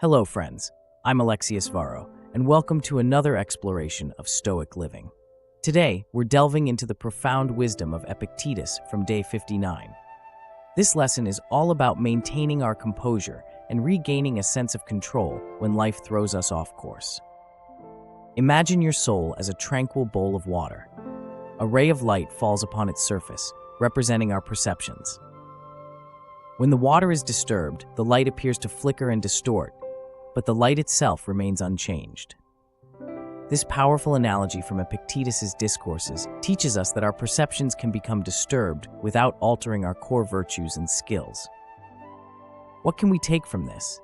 Hello, friends. I'm Alexius Varro, and welcome to another exploration of Stoic living. Today, we're delving into the profound wisdom of Epictetus from day 59. This lesson is all about maintaining our composure and regaining a sense of control when life throws us off course. Imagine your soul as a tranquil bowl of water. A ray of light falls upon its surface, representing our perceptions. When the water is disturbed, the light appears to flicker and distort, but the light itself remains unchanged. This powerful analogy from Epictetus's discourses teaches us that our perceptions can become disturbed without altering our core virtues and skills. What can we take from this?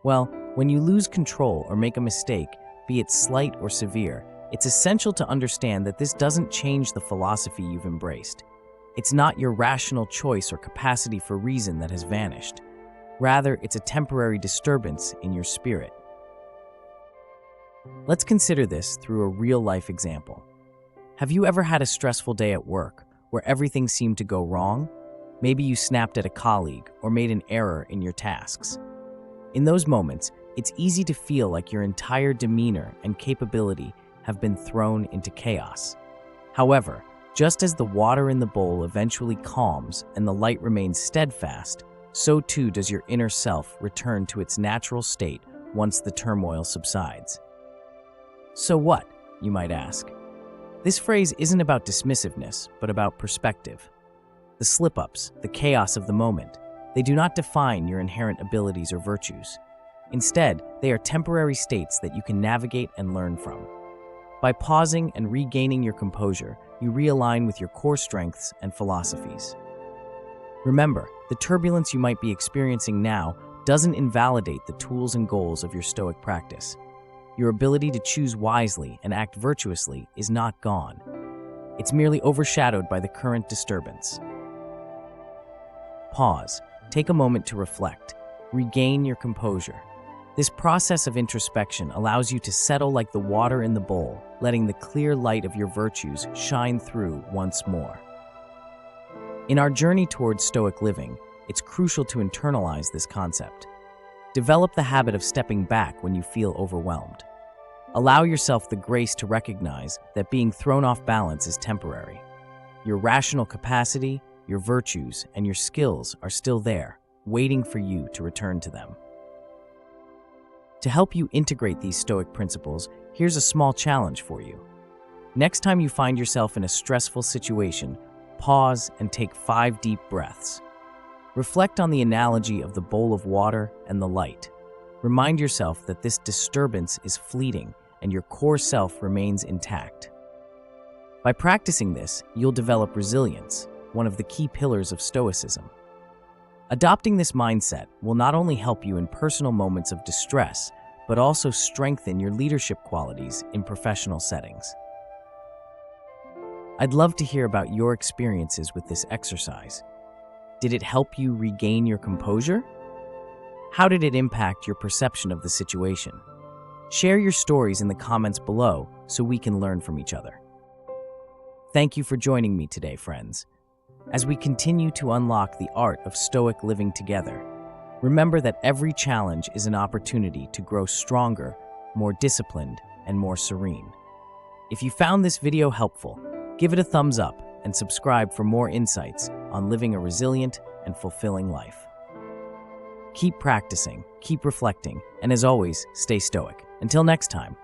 Well, when you lose control or make a mistake, be it slight or severe, it's essential to understand that this doesn't change the philosophy you've embraced. It's not your rational choice or capacity for reason that has vanished. Rather, it's a temporary disturbance in your spirit. Let's consider this through a real-life example. Have you ever had a stressful day at work where everything seemed to go wrong? Maybe you snapped at a colleague or made an error in your tasks. In those moments, it's easy to feel like your entire demeanor and capability have been thrown into chaos. However, just as the water in the bowl eventually calms and the light remains steadfast, so too does your inner self return to its natural state once the turmoil subsides. So what, you might ask? This phrase isn't about dismissiveness, but about perspective. The slip-ups, the chaos of the moment, they do not define your inherent abilities or virtues. Instead, they are temporary states that you can navigate and learn from. By pausing and regaining your composure, you realign with your core strengths and philosophies. Remember, the turbulence you might be experiencing now doesn't invalidate the tools and goals of your Stoic practice. Your ability to choose wisely and act virtuously is not gone. It's merely overshadowed by the current disturbance. Pause. Take a moment to reflect. Regain your composure. This process of introspection allows you to settle like the water in the bowl, letting the clear light of your virtues shine through once more. In our journey towards Stoic living, it's crucial to internalize this concept. Develop the habit of stepping back when you feel overwhelmed. Allow yourself the grace to recognize that being thrown off balance is temporary. Your rational capacity, your virtues, and your skills are still there, waiting for you to return to them. To help you integrate these Stoic principles, here's a small challenge for you. Next time you find yourself in a stressful situation, pause and take 5 deep breaths. Reflect on the analogy of the bowl of water and the light. Remind yourself that this disturbance is fleeting and your core self remains intact. By practicing this, you'll develop resilience, one of the key pillars of Stoicism. Adopting this mindset will not only help you in personal moments of distress, but also strengthen your leadership qualities in professional settings. I'd love to hear about your experiences with this exercise. Did it help you regain your composure? How did it impact your perception of the situation? Share your stories in the comments below so we can learn from each other. Thank you for joining me today, friends. As we continue to unlock the art of Stoic living together, remember that every challenge is an opportunity to grow stronger, more disciplined, and more serene. If you found this video helpful, give it a thumbs up and subscribe for more insights on living a resilient and fulfilling life. Keep practicing, keep reflecting, and as always, stay stoic. Until next time.